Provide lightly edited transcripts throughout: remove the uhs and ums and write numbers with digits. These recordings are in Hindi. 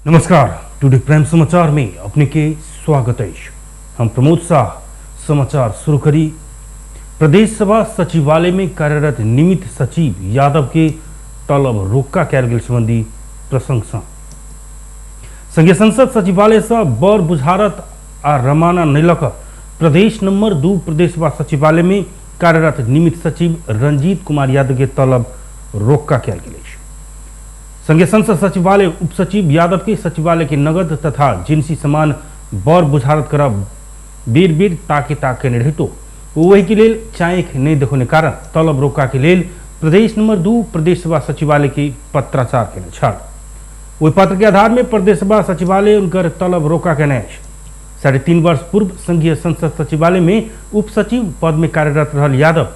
नमस्कार, टुडे प्राइम समाचार में अपने के स्वागत है। हम प्रमोद शाह समाचार शुरू करी। प्रदेश सभा सचिवालय में कार्यरत निमित्त सचिव यादव के तलब रोक्का कैल गेल संबंधी प्रशंसा। संघीय संसद सचिवालय से बर बुझारत आ रमाना नैलक प्रदेश नंबर 2 प्रदेश सभा सचिवालय में कार्यरत निमित्त सचिव रंजीत कुमार यादव के तलब रोक्का कैल गेल। संघीय संसद सचिवालय उप सचिव यादव के सचिवालय के नगद तथा जिनसी सामान बर बुझारत करब बेर बेर ताके निर्हितो वही के लेल चाँख नहीं देखने कारण तलब रोका के लेल प्रदेश नंबर 2 प्रदेश सभा सचिवालय के पत्राचार केने छल। वही पत्र के आधार में प्रदेश सभा सचिवालय उनकर तलब रोका केने 3.5 वर्ष पूर्व संघीय संसद सचिवालय में उप सचिव पद में कार्यरत रहल यादव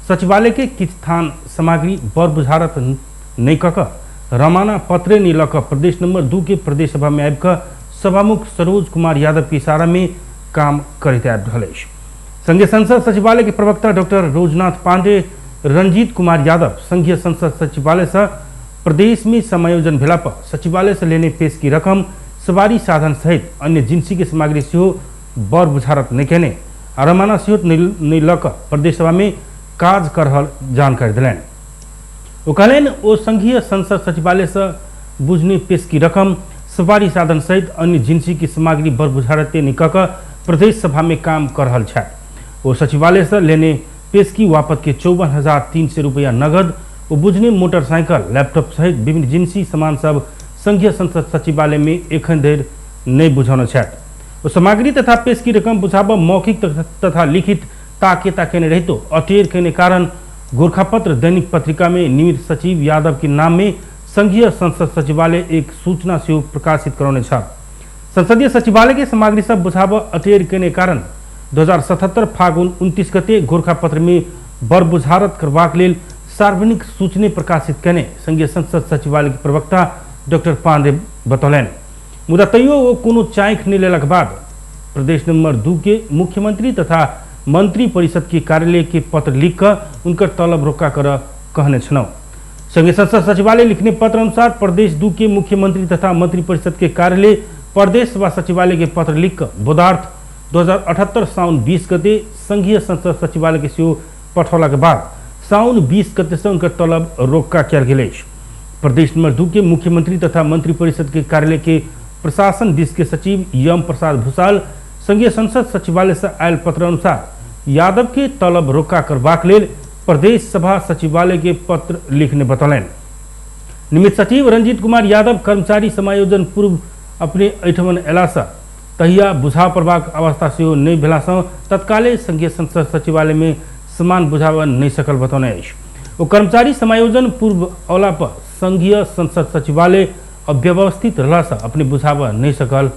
सचिवालय के किछ स्थान सामग्री बर बुझारत नहीं कक रमाना पत्रे नीलक प्रदेश नंबर 2 के प्रदेश सभा में आबिक सभामुख सरोज कुमार यादव के इशारा में काम करते आबि रहल अछि। संघीय संसद सचिवालय के प्रवक्ता डॉक्टर रोजनाथ पांडे रंजीत कुमार यादव संघीय संसद सचिवालय से प्रदेश में समायोजन भेला पर सचिवालय से लेने पेश की रकम सवारी साधन सहित अन्य जिनसी के सामग्री से बर बुझारत नहीं केने रमाना से नहीं लक प्रदेश सभा में काज कर रहल जानकारी दिलैन। वो कहलन ओ संघीय संसद सचिवालय से बुझने पेश की रकम सवारी साधन सहित अन्य जिनसी की सामग्री बर बुझारते निकक प्रदेश सभा में काम कर रहल छै। वो सचिवालय से लेने पेश की वापत के 54,300 रुपया नगद वो बुझने मोटरसाइकिल लैपटॉप सहित विभिन्न जिनसी सामान सब संघीय संसद सचिवालय में एखन धरि नहीं बुझौने छै। वो सामग्री तथा पेश की रकम बुझाब मौखिक तथा लिखित ताके नहीं रहितो अटेर के कारण गोरखापत्र दैनिक पत्रिका में निमित्त सचिव यादव के नाम में संघीय संसद सचिवालय एक सूचना से प्रकाशित करौने छ। संसदीय सचिवालय के सामग्री सब बुझाब अटेर के कारण 2077 फागुन 29 गते गोरखापत्र में बर बुझारत करबाक लेल सार्वजनिक सूचने प्रकाशित करने संघीय संसद सचिवालय के प्रवक्ता डॉक्टर पांडे बतौलन। मुदा तैयो वो कोनो चाँख नहीं लेलक बाद प्रदेश नंबर 2 के मुख्यमंत्री तथा मंत्री परिषद के कार्यालय के पत्र लिखकर उनकर तलब रोका कर कहने छनौ। संघीय संसद सचिवालय लिखने पत्र अनुसार प्रदेश 2 के मुख्यमंत्री तथा मंत्री परिषद के कार्यालय प्रदेश सभा सचिवालय के पत्र लिखकर बोधार्थ 2078 साउन 20 गते संघीय संसद सचिवालय के सेहो पठौला के बाद साउन 20 गते से उनकर तलब रोका कैल गेल अछि। प्रदेश नंबर 2 के मुख्यमंत्री तथा मंत्री परिषद के कार्यालय के प्रशासन विभाग के सचिव यम प्रसाद भूषाल संघीय संसद सचिवालय से आयल पत्र अनुसार यादव के तलब रोका करबाक लेल प्रदेश सभा सचिवालय के पत्र लिखने बतौलन। निमित्त सचिव रंजीत कुमार यादव कर्मचारी समायोजन पूर्व अपने एठमन एला से तहिया बुझा पड़बाक अवस्था से नहीं भेला से तत्काले संघीय संसद सचिवालय में सामान बुझाब नहीं सकल बतौने अछि। वो कर्मचारी समायोजन पूर्व औला पर संघीय संसद सचिवालय अव्यवस्थित रहला से अपने बुझाब नहीं सकल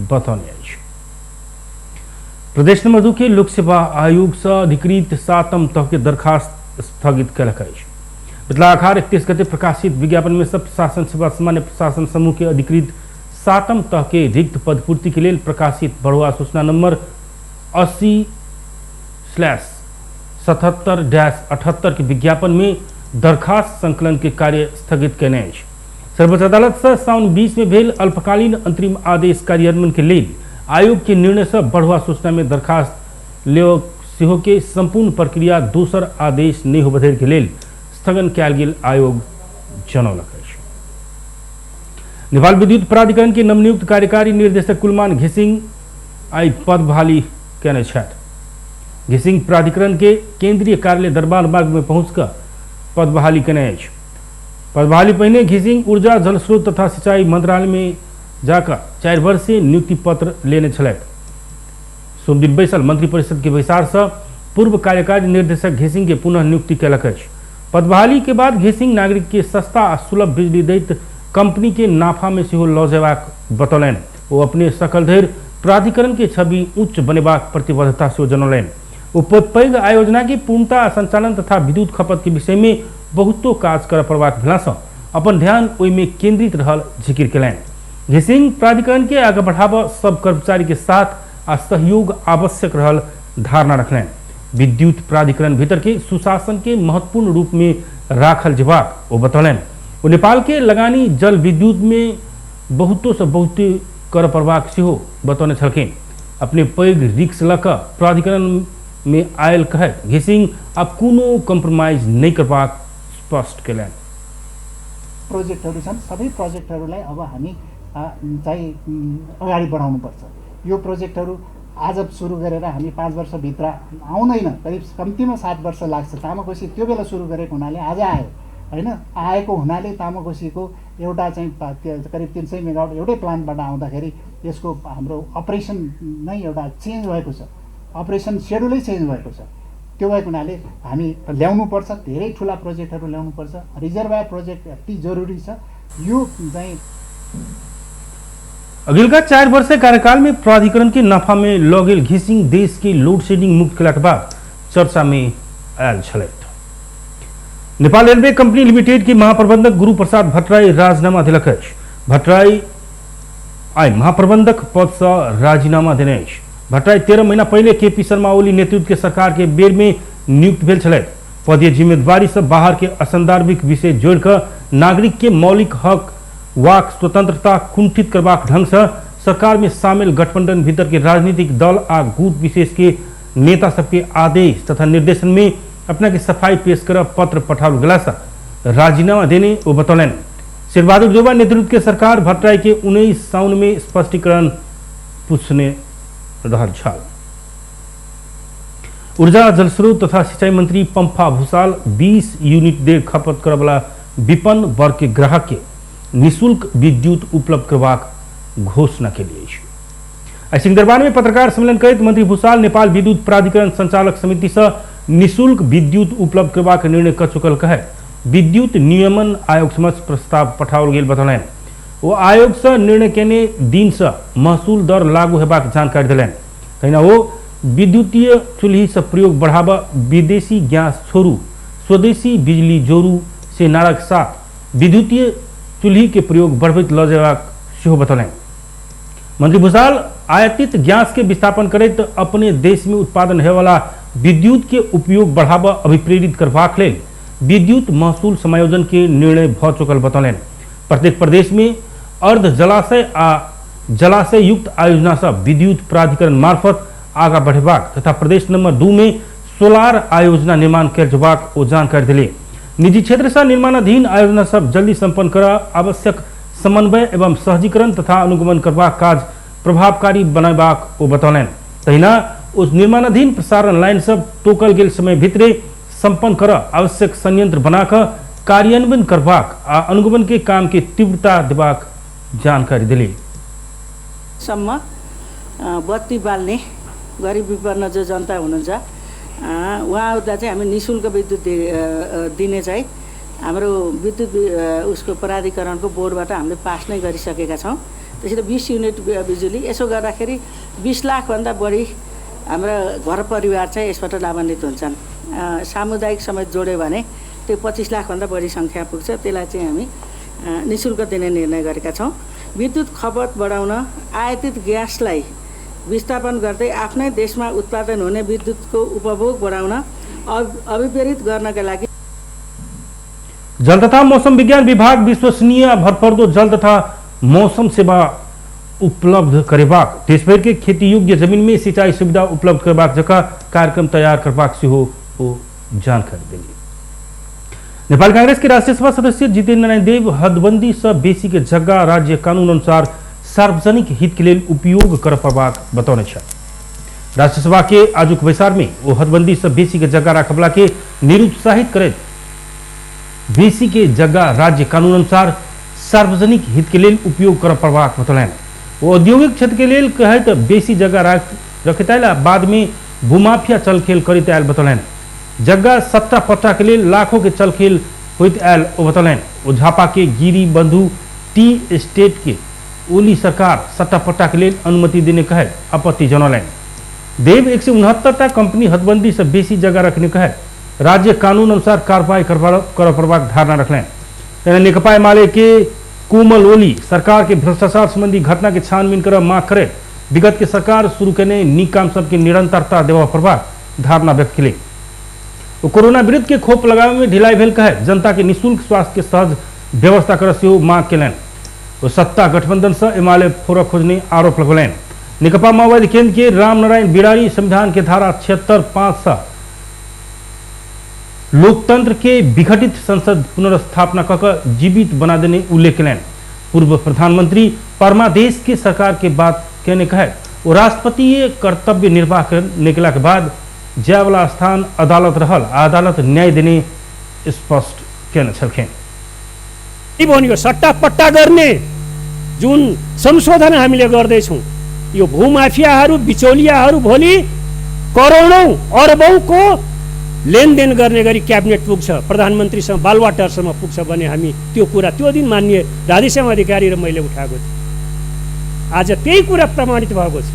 बतौने अछि। प्रदेश नंबर 2 के लोक सेवा आयोग से अधिकृत 7म तह के दरखास्त स्थगित कलक अछि। पिछला 31 गते प्रकाशित विज्ञापन में सब प्रशासन सेवा सामान्य प्रशासन समूह के अधिकृत 7म तह के रिक्त पद पूर्ति के लिए प्रकाशित बढ़ुआ सूचना नंबर 80/77-78 के विज्ञापन में दरखास्त संकलन के कार्य स्थगित केने अछि। सर्वोच्च अदालत से साउन 20 में भेल अल्पकालीन अंतरिम आदेश कार्यान्वयन के लिए आयोग के निर्णय से बढ़ुआ सूचना में दरखास्त लेव सेहो के संपूर्ण प्रक्रिया दोसर आदेश नहीं होबधर के लेल स्थगन कैल गेल आयोग जनौलक अछि। नेपाल विद्युत प्राधिकरण के नवनियुक्त कार्यकारी निर्देशक कुलमान घिसिंग आई पद बहाली केने छथि। घिसिंग प्राधिकरण के केंद्रीय कार्यालय दरबार बाग में पहुंचकर पद बहाली केने अछि। पद बहाली पहिने घिसिंग ऊर्जा जल स्रोत तथा सिंचाई मंत्रालय में जाकर 4 वर्षीय नियुक्ति पत्र लेने छलैथ। सोमदिन बैसल मंत्री परिषद के बैसार से पूर्व कार्यकारी निर्देशक घिसिंग के पुनः नियुक्ति कयलक अछि। पद बहाली के बाद घिसिंग नागरिक के सस्ता आ सुलभ बिजली दैत कंपनी के नाफा में सेहो लऽ जेबाक बतौलन। वो अपने सकल धरि प्राधिकरण के छवि उच्च बनेबाक प्रतिबद्धता से जनौलन। वो पैघ आयोजना के पूर्णता संचालन तथा विद्युत खपत के विषय में बहुतो काज कर पड़बाक भेला से अपन ध्यान ओहि में केंद्रित रहल जिक्र कयलनि। घिसिंग प्राधिकरण के आगे बढ़ाब सब कर्मचारी के साथ आ सहयोग आवश्यक रहल धारणा रखलनि। विद्युत प्राधिकरण भीतर के सुशासन के महत्वपूर्ण रूप में राखल जेबाक वो बतौलन। वो नेपाल के लगानी जल विद्युत में बहुतो से बहुते कर प्रवाह से बतौने छलखिन। अपने पैघ रिक्स लऽ कऽ प्राधिकरण में आयल कहे घिसिंग अब कोनो कम्प्रोमाइज नहीं करबाक स्पष्ट कयलनि। प्रोजेक्टहरू छन्, सबै प्रोजेक्टहरूलाई अब हामी चाहिँ अगाडि बढाउनुपर्छ। यो प्रोजेक्टहरू आज सुरु गरेर हामी 5 वर्षभित्र आउँदैन, करिब कम्तीमा 7 वर्ष लाग्छ। तामाकोसी त्यो बेला सुरु गरेको हुनाले आज आयो होइन, आएको हुनाले तामाकोसीको एउटा चाहिँ करिब 300 मेगावाट एउटै प्लान्टबाट आउँदाखेरि यसको हाम्रो अपरेसन नै एउटा चेन्ज भएको छ, अपरेसन सेड्युलै चेन्ज भएको छ। त्यो भएको हुनाले हामी ल्याउनुपर्छ, धेरै ठुला प्रोजेक्टहरू ल्याउनुपर्छ। रिजर्भर प्रोजेक्ट अति जरुरी छ। यो चाहिँ अगिलका 4 वर्ष कार्यकाल में प्राधिकरण के नफा में लगेल घिसिंग देश की लोड शेडिंग मुक्त के बाद चर्चा में आयल छलैथ। नेपाल रेलवे कंपनी लिमिटेड के महाप्रबंधक गुरु प्रसाद भट्टराई राजीनामा दिलक अछि। भट्टराई आई महाप्रबंधक पद से राजीनामा देने अछि। भट्टराई 13 महीना पहले केपी शर्मा ओली नेतृत्व के सरकार के बेर में नियुक्त भेल छलैथ। पदीय जिम्मेदारी से बाहर के असंदर्भिक विषय जोड़कर नागरिक के मौलिक हक वाक स्वतंत्रता कुंठित करबाक ढंग से सरकार में शामिल गठबंधन भीतर के राजनीतिक दल आ गुट विशेष के नेता सबके आदेश तथा निर्देशन में अपना की सफाई पेश कर पत्र पठाओल गेला से राजीनामा देने वो बतौलन। शेरबहादुर देउवा नेतृत्व के सरकार भट्टराई के 19 साउन में स्पष्टीकरण पूछने रहल छल। ऊर्जा जलस्रोत तथा सिंचाई मंत्री पंफा भूषाल 20 यूनिट देर खपत करे वाला विपन्न वर्ग के ग्राहक के निःशुल्क विद्युत उपलब्ध करबाक घोषणा के लिए सिंहदरबार में पत्रकार सम्मेलन करते मंत्री भूषाल नेपाल विद्युत प्राधिकरण संचालक समिति से निःशुल्क विद्युत उपलब्ध करबाक निर्णय कर चुकल कहे विद्युत नियमन आयोग समक्ष प्रस्ताव पठाओल गेल बतौलन। वो आयोग से निर्णय केने दिन से महसूल दर लागू हेबाक जानकारी दिलन। तहिना वो विद्युतीय चूल्ही से प्रयोग बढ़ावा, विदेशी गैस छोड़ू, स्वदेशी बिजली जोड़ू से नाराक साथ विद्युतीय चूल्ही के प्रयोग बढ़बैत ल जेबाक सेहो बतौलन। मंत्री भूषाल आयातित गैस के विस्थापन करते अपने देश में उत्पादन होने वाला विद्युत के उपयोग बढ़ावा अभिप्रेरित करबाक लेल विद्युत महसूल समायोजन के निर्णय भ चुकल बतौलन। प्रत्येक प्रदेश में अर्ध जलाशय आ जलाशय युक्त आयोजना से विद्युत प्राधिकरण मार्फत आगा बढ़ेबाक तथा प्रदेश नंबर 2 में सोलार आयोजना निर्माण कर जबाक ओ जानकारी दिले। निजी क्षेत्र से निर्माणाधीन आयोजना सब जल्दी संपन्न कर आवश्यक समन्वय एवं सहजीकरण तथा अनुगमन करबाक काज प्रभावकारी बनाबाक ओ बतौलन। तहिना उस निर्माणाधीन प्रसारण लाइन सब तोकल गेल समय भीतरे संपन्न कर आवश्यक संयंत्र बनाकर कार्यान्वयन करबाक आ अनुगमन के काम के तीव्रता देबाक जानकारी दिली। सम्म बत्ती बाल्ने गरीब विपन्न जो जनता हुनुहुन्छ उहाँहरूलाई चाहिँ हामी निःशुल्क विद्युत दिने चाहिँ हाम्रो विद्युत उसको प्राधिकरणको बोर्डबाट हामीले पास नै गरिसकेका छौँ। त्यसैले 20 युनिट बिजुली यसो गर्दाखेरि 20 लाखभन्दा बढी हाम्रो घर परिवार चाहिँ यसबाट लाभान्वित हुन्छन्। सामुदायिक समेत जोड्यो भने त्यो 25 लाखभन्दा बढी सङ्ख्या पुग्छ। त्यसलाई चाहिँ हामी निःशुल्क दिने निर्णय गरेका छौँ। विद्युत खपत बढाउन आयातित ग्यासलाई विस्थापन गर्दै आफ्नै देशमा उत्पादन हुने विद्युतको उपभोग बढाउन अभिप्रेरित गर्नका लागि जल तथा मौसम विज्ञान विभाग विश्वसनीय भरपर्दो जल तथा मौसम सेवा उपलब्ध करेबाक देशभर के खेती योग्य जमीन में सिंचाई सुविधा उपलब्ध करबाक जगह कार्यक्रम तैयार करबाक सेहो जानकारी दिली। नेपाल कांग्रेस के राष्ट्रीय सभा सदस्य जितेन्द्र नारायण देव हदबंदी से बेसी के जगह राज्य कानून अनुसार सार्वजनिक हित के लिए उपयोग कर पाबाक बतौने छ। राष्ट्रीय सभा के आजुक बैसार में वो हदबंदी से बेसी के जगह राखबला के निरुत्साहित करे बेसी के जगह राज्य कानून अनुसार सार्वजनिक हित के लिए उपयोग कर पाबाक बतौलन। वो औद्योगिक क्षेत्र के लिए कहे तो बेसी जगह रखता बाद में भूमाफिया चलखेल करते आयल बतौलन। जगह सट्टा पट्टा के लिए लाखों के चलखेल होते आयल बतौलन। वो झापा के गिरी बंधु टी एस्टेट के ओली सरकार सट्टा पट्टा के लिए अनुमति देने कहे आपत्ति जनौलन। देव 169 कंपनी हदबंदी से बेसी जगह रखने कहे राज्य कानून अनुसार कार्रवाई कर प्रभाग धारणा रखलें। नेकपा एमाले के कोमल ओली सरकार के भ्रष्टाचार संबंधी घटना के छानबीन कर मांग करे विगत के सरकार शुरू करने निकाम सबके निरंतरता देवा प्रभाग धारणा व्यक्त किले। कोरोना विरुद्ध के खोप लगावे में ढिलाई भेल कहे जनता के निःशुल्क स्वास्थ्य के सहज व्यवस्था कर मांग केलन। वो सत्ता गठबंधन से एमाले फोर खोजने आरोप लगौलन। नेकपा माओवादी केंद्र के रामनारायण बिडारी संविधान के धारा 76(5) लोकतंत्र के विघटित संसद पुनर्स्थापना कर जीवित बना देने उल्लेख करें। पूर्व प्रधानमंत्री परमादेश के सरकार के बात कहने कहा वो राष्ट्रपति कर्तव्य निर्वाह करने के बाद जाय वाला स्थान अदालत रहल, अदालत न्याय देने स्पष्ट कहने छलखें। सट्टा पट्टा गर्ने जुन संशोधन हामीले गर्दैछौँ यो भूमाफियाहरू बिचौलियाहरू भोलि करोडौं अरबौंको लेनदेन गर्ने गरी क्याबिनेट पुग्छ, प्रधानमन्त्रीसँग बालवाटारसम्म पुग्छ भने हामी त्यो कुरा त्यो दिन मान्य राधेश्याम अधिकारी र मैले उठाएको थिएँ। आज त्यही कुरा प्रमाणित भएको छ।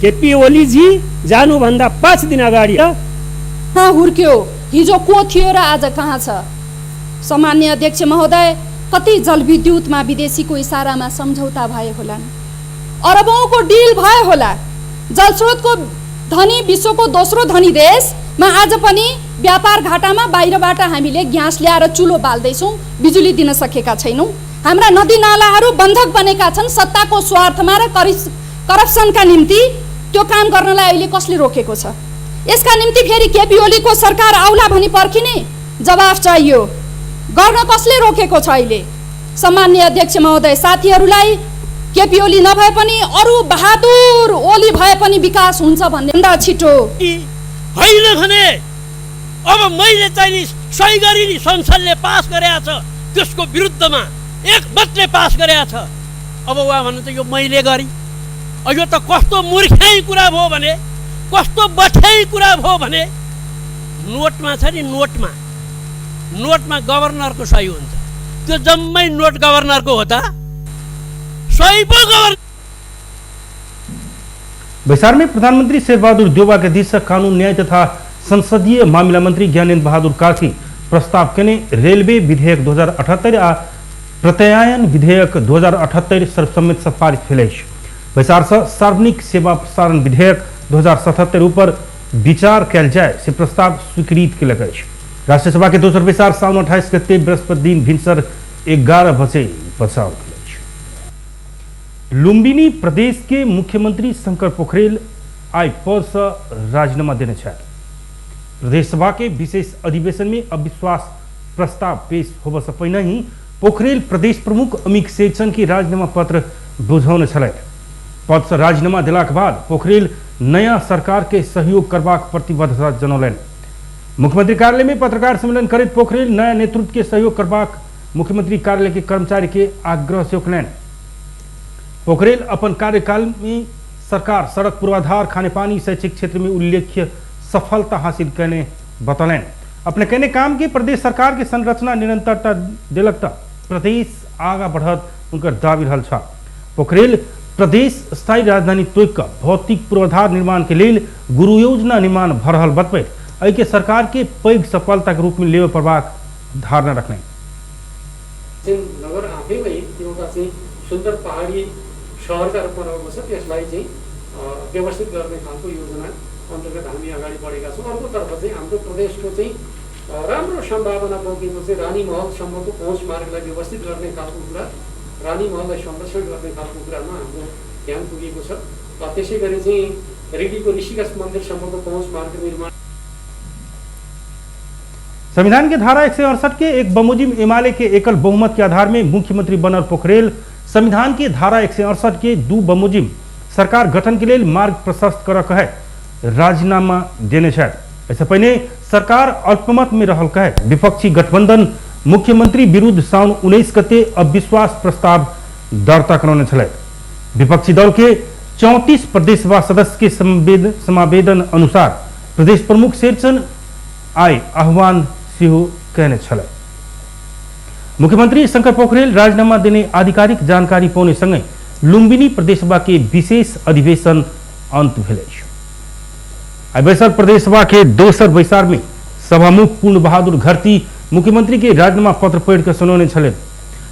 केपी ओलीजी जानुभन्दा 5 दिन अगाडि हुर्क्यो, हिजो को थियो र आज कहाँ छ? सामान्य अध्यक्ष महोदय, कति जलविद्युतमा विदेशीको इसारामा सम्झौता भए होला, अरबौंको डिल भए होला। जलस्रोतको धनी विश्वको दोस्रो धनी देशमा आज पनि व्यापार घाटामा बाहिरबाट हामीले ग्यास ल्याएर चुलो बाल्दैछौँ, बिजुली दिन सकेका छैनौँ। हाम्रा नदी नालाहरू बन्धक बनेका छन् सत्ताको स्वार्थमा र करप्सनका निम्ति। त्यो काम गर्नलाई अहिले कसले रोकेको छ? यसका निम्ति फेरि केपी ओलीको सरकार आउला भनी पर्खिने जवाफ चाहियो। गर्न कसले रोकेको छ? अहिले सामान्य अध्यक्ष महोदय, साथीहरूलाई केपी ओली नभए पनि अरू बहादुर ओली भए पनि विकास हुन्छ भन्ने भन्दा छिटो होइन भने अब मैले चाहिँ सही गरी नि संसदले पास गरेको छ, त्यसको विरुद्धमा एकमतले पास गरेको छ। अब उहाँ भन्नु त यो मैले गरी, यो त कस्तो मूर्खाइ कुरा भयो भने, कस्तो बठ्याइ कुरा भयो भने, नोटमा छ नि नोटमा गभर्नरको सही हुन्छ, त्यो जम्मै नोट गभर्नरको हो त? सही पो गभर्नर। बैसार में प्रधानमंत्री शेरबहादुर देउबा के अध्यक्ष कानून न्याय तथा संसदीय मामला मंत्री ज्ञानेन्द्र बहादुर कार्की प्रस्ताव केने रेलवे विधेयक 2078 आ प्रत्यायन विधेयक 2078 सर्वसम्मत पारित भेल। बैसार से सार्वजनिक सेवा प्रसारण विधेयक 2077 ऊपर विचार कल जाए से प्रस्ताव स्वीकृत कल गए। राष्ट्रीय सभा के दोसर बैसार साउन 28 गते बृहस्पति दिन भिनसर 11 बजे बचाव। लुम्बिनी प्रदेश के मुख्यमंत्री शंकर पोखरेल आई पद से राजीनामा देने छे। प्रदेश सभा के विशेष अधिवेशन में अविश्वास प्रस्ताव पेश होने से पहले ही पोखरेल प्रदेश प्रमुख अमित शेरचन के राजीनामा पत्र बुझाने छल। पद से राजीनामा दिलाक बाद पोखरेल नया सरकार के सहयोग करबाक प्रतिबद्धता जनौलन। मुख्यमंत्री कार्यालय में पत्रकार सम्मेलन करते पोखरेल नया नेतृत्व के सहयोग करबाक मुख्यमंत्री कार्यालय के कर्मचारी के आग्रह से उकलन। पोखरेल अपन कार्यकाल में सरकार सड़क पूर्वाधार, खाने पानी, शैक्षिक क्षेत्र में उल्लेख्य सफलता हासिल करने बतौलन। अपने कहने काम के प्रदेश सरकार के संरचना निरंतरता दिलक प्रदेश आगा बढ़त उनकर दावी रहल छ। पोखरेल प्रदेश स्थायी राजधानी तोक भौतिक पूर्वाधार निर्माण के लिए गुरु योजना निर्माण भरहल बतबैत एहि के सरकार के पैघ सफलता के रूप में लेवे पड़बाक धारणा रखने। नगर आफैमै एउटा चाहिँ सुन्दर पहाडी सहरका रूपमा रहेको छ, त्यसलाई चाहिँ व्यवस्थित गर्ने खालको योजना अन्तर्गत हामी अगाडि बढेका छौँ। अर्कोतर्फ चाहिँ हाम्रो प्रदेशको चाहिँ राम्रो सम्भावना बोकेको चाहिँ रानी महलसम्मको पहुँच मार्गलाई व्यवस्थित गर्ने खालको कुरा, रानी महललाई संरक्षण गर्ने खालको कुरामा हाम्रो ध्यान पुगेको छ। त्यसै गरी चाहिँ रेलीको ऋषिकेश मन्दिरसम्मको पहुँच मार्ग निर्माण। संविधान के धारा 168 के एक बमुजिम एमाले के एकल बहुमत के आधार में मुख्यमंत्री बनल पोखरेल संविधान के धारा 168 के 2 बमुजिम सरकार गठन के लिए मार्ग प्रशस्त कर कहे राजीनामा देने छे। ऐसे पहले सरकार अल्पमत में रहल कहे विपक्षी गठबंधन मुख्यमंत्री विरुद्ध साउन 19 गते अविश्वास प्रस्ताव दर्ता करने छले। विपक्षी दल के 34 प्रदेश सभा सदस्य के समावेदन अनुसार प्रदेश प्रमुख शेरचन आई आह्वान सिहो कहने छले। मुख्यमंत्री शंकर पोखरेल राजीनामा देने आधिकारिक जानकारी पाने संगे लुम्बिनी प्रदेश सभा के विशेष अधिवेशन अंत भेल। बैसार प्रदेश सभा के दोसर बैसार में सभामुख पूर्ण बहादुर घरती मुख्यमंत्री के राजीनामा पत्र पढ़ कर सुनौने छले।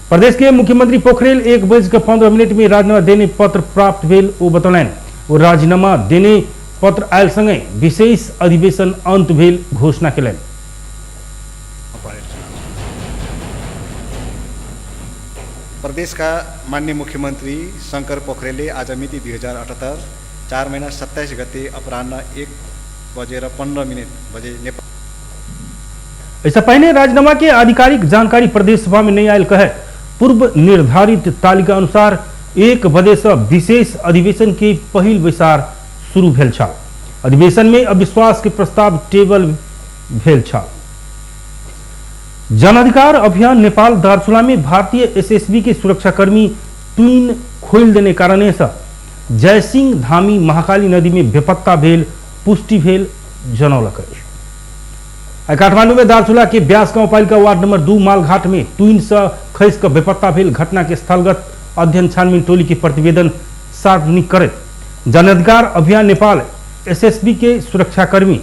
प्रदेश के मुख्यमंत्री पोखरेल 1:15 में राजीनामा देने पत्र प्राप्त भेल ओ बतौलन। वो राजीनामा देने पत्र आयल संगे विशेष अधिवेशन अंत भेल घोषणा कलन। प्रदेशका माननीय मुख्यमन्त्री शङ्कर पोखरेलले आज मिति 2078 4 महिना 27 गते अपराह्न 1:15 बजे नेपाल। इससे पहले राजीनामा के आधिकारिक जानकारी प्रदेश सभा में नहीं आयल कहे पूर्व निर्धारित तालिका अनुसार 1 बजे से विशेष अधिवेशन के पहिल बैसार शुरू भेल छल। अधिवेशन में अविश्वास के प्रस्ताव टेबल भेल छल। जन अधिकार अभियान नेपाल दार्चुला में भारतीय एसएसबी के सुरक्षाकर्मी ट्विन खोल देने कारण से जयसिंह धामी महाकाली नदी में बेपत्ता भेल पुष्टि भेल जनौलक। काठमांडू में दार्चुला के ब्यास गांव पालिका वार्ड नंबर 2 मालघाट में ट्विन से खस कर बेपत्ता भेल घटना के स्थलगत अध्ययन छानबीन टोली के प्रतिवेदन सार्वजनिक करे जन अधिकार अभियान नेपाल एसएसबी के सुरक्षाकर्मी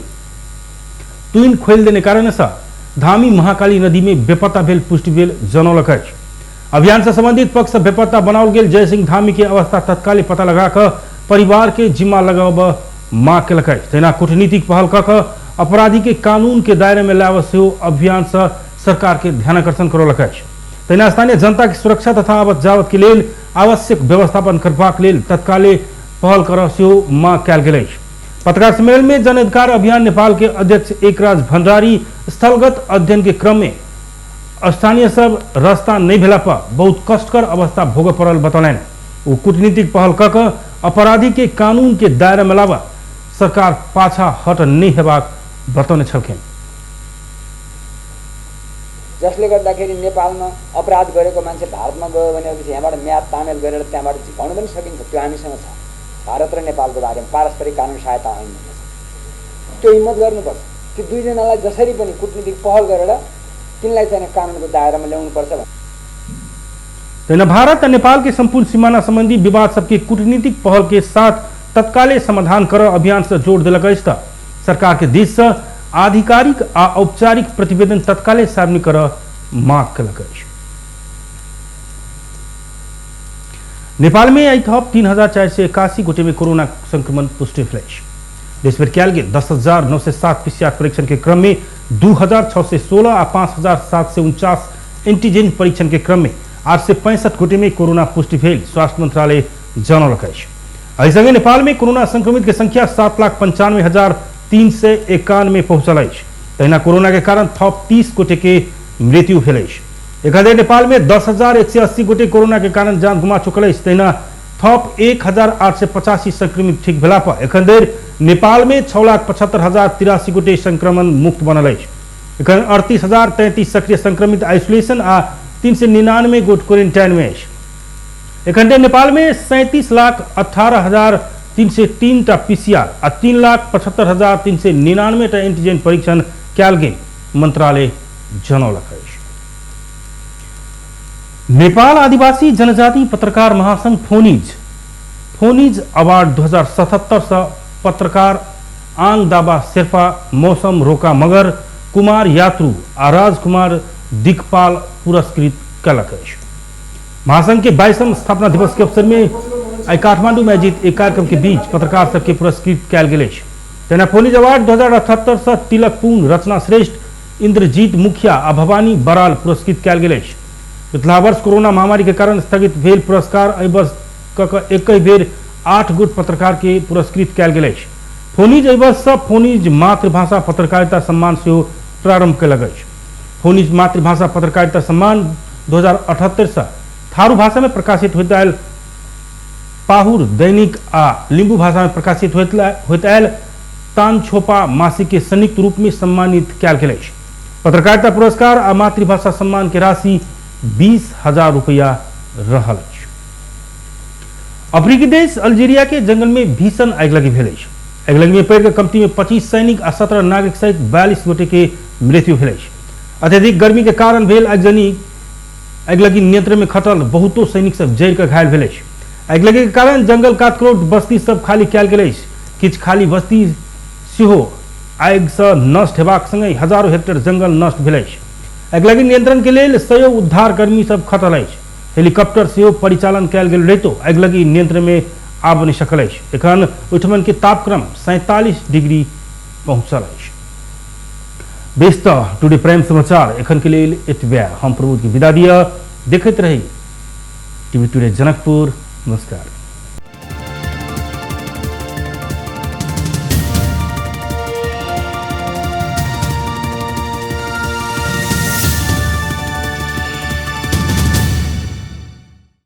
ट्विन खोल देने कारण से धामी महाकाली नदी में बेपत्ता भेल पुष्टि भेल जनौलक। अभियान से संबंधित पक्ष बेपत्ता बनाओल गेल जयसिंह धामी के अवस्था तत्काल पता लगाकर परिवार के जिम्मा लगाव मांग केलक। तेना कूटनीतिक पहल कऽ अपराधी के कानून के दायरे में लाव से अभियान से सरकार के ध्यानाकर्षण करौलक। तेना स्थानीय जनता की सुरक्षा तथा आवत जावत के लेल आवश्यक व्यवस्थापन करबाक लेल तत्काले पहल कर से मांग कयल गेल। पत्रकार सम्मेलन में जन अधिकार अभियान नेपाल के अध्यक्ष एकराज भंडारी स्थलगत अध्ययन के क्रम में स्थानीय सब रास्ता नहीं भेला पर बहुत कष्टकर अवस्था भोग पड़ल बतौलन। वो कूटनीतिक पहल कऽ अपराधी के कानून के दायरा में लावा सरकार पाछा हट नहीं हेबाक बतौने छलखिन। जसले गर्दाखेरि नेपालमा अपराध गरेको मान्छे भारतमा गयो भनेपछि यहाँबाट म्याद तामेल गरेर त्यहाँबाट झिकाउन पनि सकिन्छ। त्यो हामीसँग छ। भारत र नेपालको बारेमा पारस्परिक कानुन सहायता ऐन छ। त्यो हिम्मत गर्नुपर्छ कि दुई जनालाई जसरी पनि कूटनीतिक पहल गरेर तिनलाई चाहिँ कानुनको दायरामा ल्याउनुपर्छ। तेना भारत और नेपाल के संपूर्ण सीमाना संबंधी विवाद सबके कूटनीतिक पहल के साथ तत्काले समाधान कर अभियान से जोड़ दिलक। सरकार के दिश से आधिकारिक आ औपचारिक प्रतिवेदन तत्काले सार्वजनिक कर मांग कलक। नेपाल में आई थप 3481 गोटे में कोरोना संक्रमण पुष्टि भेल। देश भर कयल गेल 10,907 PCR परीक्षण के क्रम में 2,616 आ 5,749 एंटीजन परीक्षण के क्रम में 865 गोटे में कोरोना पुष्टि भेल स्वास्थ्य मंत्रालय जनौलक। एहि नेपाल में कोरोना संक्रमित के संख्या 7,95,391 पहुंचल। तहिना कोरोना के कारण थप 30 गोटे के मृत्यु भेल। एखन नेपाल में 10,180 गोटे कोरोना के कारण जान गुमा चुकल। तहिना थप 1,885 संक्रमित ठीक भेला पर एखन नेपाल में 6,75,083 गोटे संक्रमण मुक्त बनल। एखन 38,033 सक्रिय संक्रमित आइसोलेशन आ 399 गोट क्वारंटाइन में। एखन नेपाल में 37,18,303 PCR आ 3,75,399 एंटीजन परीक्षण कयल गेल मंत्रालय जनौलक। नेपाल आदिवासी जनजाति पत्रकार महासंघ फोनिज अवार्ड 2077 से पत्रकार आंग दाबा शेर्पा, मौसम रोका मगर, कुमार यात्रु आ राजकुमार दिगपाल पुरस्कृत कलक। महासंघ के 22वें स्थापना दिवस के अवसर में आई काठमांडू में आयोजित एक कार्यक्रम के बीच पत्रकार सबके पुरस्कृत कयल गेल। तेना फोनिज अवार्ड 2078 से तिलक पूर्ण, रचना श्रेष्ठ, इंद्रजीत मुखिया आ भवानी बराल पुरस्कृत कयल गेल। पिछला वर्ष कोरोना महामारी के कारण स्थगित भेल पुरस्कार एहि वर्ष एक बेर 8 गोट पत्रकार के पुरस्कृत कयल गेल। फोनिज एहि वर्ष से फोनिज मातृभाषा पत्रकारिता सम्मान से प्रारंभ कयलक। फोनिज मातृभाषा पत्रकारिता सम्मान 2078 से थारू भाषा में प्रकाशित होइत आयल पाहुर दैनिक आ लिंबू भाषा में प्रकाशित होइत आयल तानछोपा मासिक के संयुक्त रूप में सम्मानित कयल गेल। पत्रकारिता पुरस्कार आ मातृभाषा सम्मान के राशि 20,000 रुपया रहल। अफ्रीकी देश अल्जीरिया के जंगल में भीषण आगिलगी भेल। आगिलगी में पड़ कमती में 25 सैनिक आ 17 नागरिक सहित 42 गोटे के मृत्यु भेल। अत्यधिक गर्मी के कारण भेल आगिलगी नियंत्रण में खटल बहुतो सैनिक सब जरि कर घायल भेल। आगिलगी के कारण जंगल काटकोट बस्ती सब खाली कयल गेल। किछ खाली बस्ती सेहो आगि से नष्ट हेबाक संगे हजारों हेक्टेयर जंगल नष्ट भेल। आगिलगी नियंत्रण के लिए 100 उद्धार कर्मी सब खटल। हेलीकॉप्टर से परिचालन कयल गेल रहितो आगिलगी नियंत्रण में आब नहीं सकल। एखन ओहिठमन के तापक्रम 47 डिग्री पहुंचल। व्यस्त टुडे प्राइम समाचार एखन के लिए एतबे। हम प्रमोद की विदा दिया। देखते रही टिभी टुडे जनकपुर। नमस्कार।